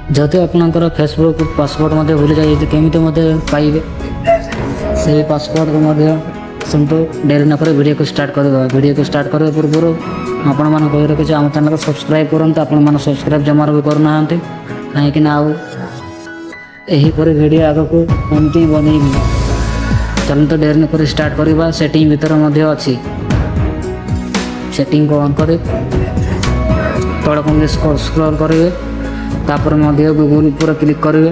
जदि आपणकर Facebook password भूली जाए केमी पाइबे से पासवर्ड को समझो डेरी नक वीडियो को स्टार्ट करवा वीडियो को स्टार्ट करने पूर्व आपण मैंने कही रखी आम चैनल को सब्सक्राइब करते आप सब्सक्राइब जमार भी करना कहीं आपर वीडियो आग को एमती बनईबी चलते डेरी नक स्टार्ट करवा सेटिंग भीतर अच्छी सेटिंग को ऑन कर तल कम स्क्रॉल करेंगे तापर गूगल पर क्लिक करेंगे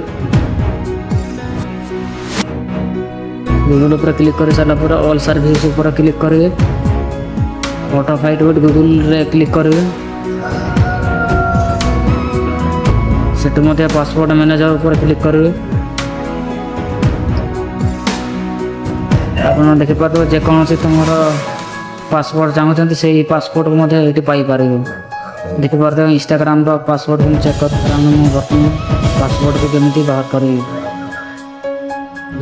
गूगल पर क्लिक कर सारापर ऑल सर्विस पर क्लिक करेंगे ऑटो फाइट विथ गूगल रे क्लिक करेंगे से पासवर्ड मैनेजर पर क्लिक करेंगे आप देखिपारे जेकोसी तुम पासवर्ड चाहते से पासवर्ड को ये पाइपर देखिपारे इंस्टाग्राम पासवर्ड को चेक कर बर्तमान पासवर्ड को केमी बाहर करी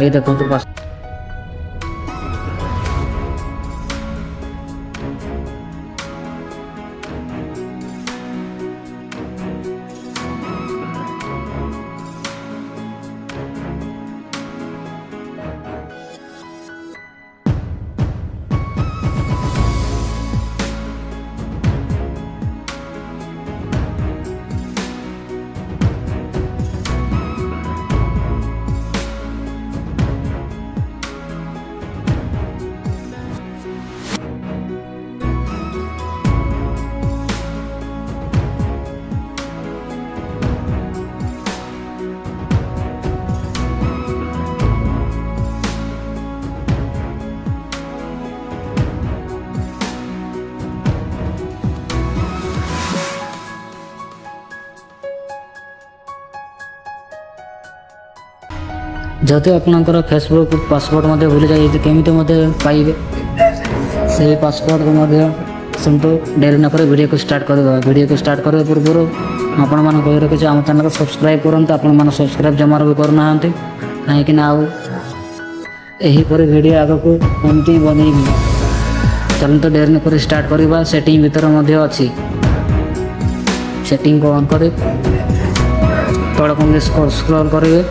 देखो पास जदि आपणकर फेसबुक पासवर्ड भूली जाए केमी पाइबे से पासवर्ड को समझो डेरी नक वीडियो को स्टार्ट करवा वीडियो को स्टार्ट करने पूर्व आपण मैंने कही रखी आम चैनल को सब्सक्राइब करते आप सब्सक्राइब जमार भी करना कहीं आपर वीडियो आग को एमती बनईबी चलते डेरी नक स्टार्ट करवा सेटिंग भीतर अच्छी सेटिंग को ऑन कर तल कम स्क्रॉल करेंगे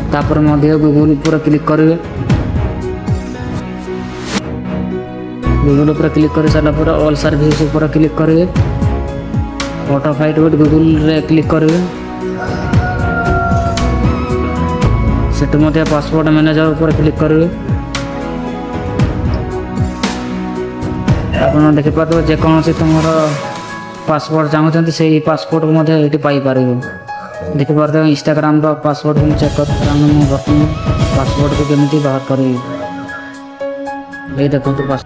तापर गूगल पर क्लिक करेंगे गूगल पर क्लिक कर सारापर ऑल सर्विस पर क्लिक करेंगे ऑटो फाइट विथ गूगल रे क्लिक करेंगे से पासवर्ड मैनेजर पर क्लिक करेंगे आप देखिपारे जेकोसी तुम पासवर्ड चाहते से पासवर्ड को ये पाइपर देखिपारे इंस्टाग्राम पासवर्ड को चेक कर बर्तमान पासवर्ड को केमी बाहर करी देखो पास